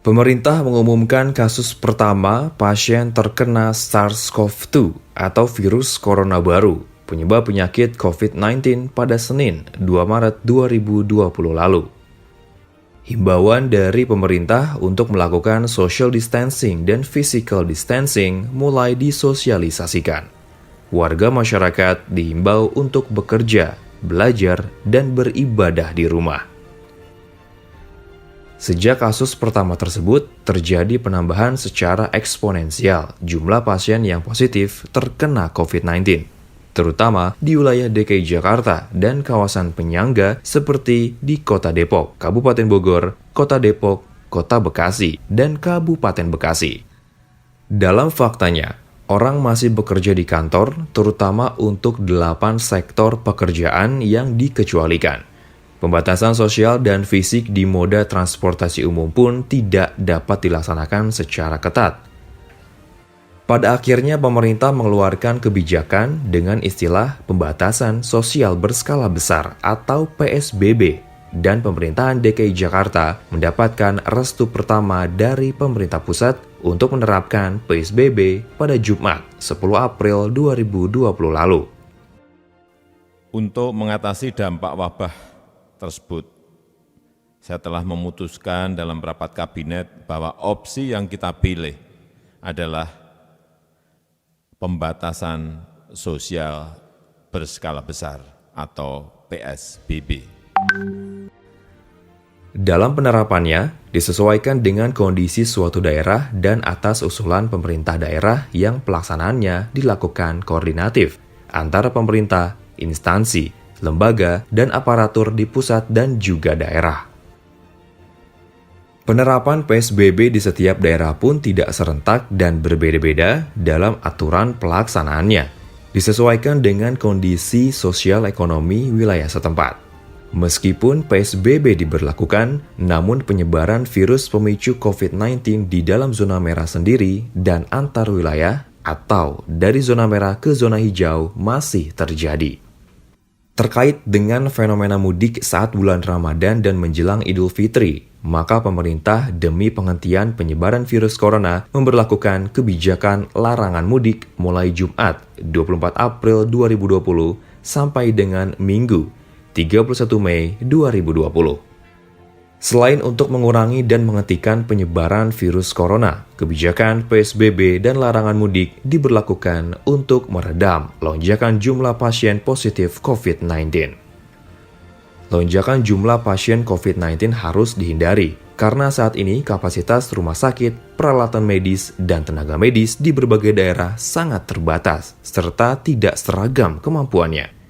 Pemerintah mengumumkan kasus pertama pasien terkena SARS-CoV-2 atau virus corona baru, penyebab penyakit COVID-19 pada Senin, 2 Maret 2020 lalu. Himbauan dari pemerintah untuk melakukan social distancing dan physical distancing mulai disosialisasikan. Warga masyarakat dihimbau untuk bekerja, belajar, dan beribadah di rumah. Sejak kasus pertama tersebut, terjadi penambahan secara eksponensial jumlah pasien yang positif terkena COVID-19, terutama di wilayah DKI Jakarta dan kawasan penyangga seperti di Kota Depok, Kabupaten Bogor, Kota Depok, Kota Bekasi, dan Kabupaten Bekasi. Dalam faktanya, orang masih bekerja di kantor, terutama untuk 8 sektor pekerjaan yang dikecualikan. Pembatasan sosial dan fisik di moda transportasi umum pun tidak dapat dilaksanakan secara ketat. Pada akhirnya pemerintah mengeluarkan kebijakan dengan istilah pembatasan sosial berskala besar atau PSBB, dan pemerintahan DKI Jakarta mendapatkan restu pertama dari pemerintah pusat untuk menerapkan PSBB pada Jumat 10 April 2020 lalu. Untuk mengatasi dampak wabah tersebut, saya telah memutuskan dalam rapat kabinet bahwa opsi yang kita pilih adalah pembatasan sosial berskala besar atau PSBB. Dalam penerapannya, disesuaikan dengan kondisi suatu daerah dan atas usulan pemerintah daerah yang pelaksanaannya dilakukan koordinatif antara pemerintah, instansi, lembaga, dan aparatur di pusat dan juga daerah. Penerapan PSBB di setiap daerah pun tidak serentak dan berbeda-beda dalam aturan pelaksanaannya, disesuaikan dengan kondisi sosial ekonomi wilayah setempat. Meskipun PSBB diberlakukan, namun penyebaran virus pemicu COVID-19 di dalam zona merah sendiri dan antar wilayah atau dari zona merah ke zona hijau masih terjadi. Terkait dengan fenomena mudik saat bulan Ramadan dan menjelang Idul Fitri, maka pemerintah demi penghentian penyebaran virus corona memberlakukan kebijakan larangan mudik mulai Jumat 24 April 2020 sampai dengan Minggu 31 Mei 2020. Selain untuk mengurangi dan menghentikan penyebaran virus corona, kebijakan PSBB dan larangan mudik diberlakukan untuk meredam lonjakan jumlah pasien positif COVID-19. Lonjakan jumlah pasien COVID-19 harus dihindari, karena saat ini kapasitas rumah sakit, peralatan medis, dan tenaga medis di berbagai daerah sangat terbatas, serta tidak seragam kemampuannya.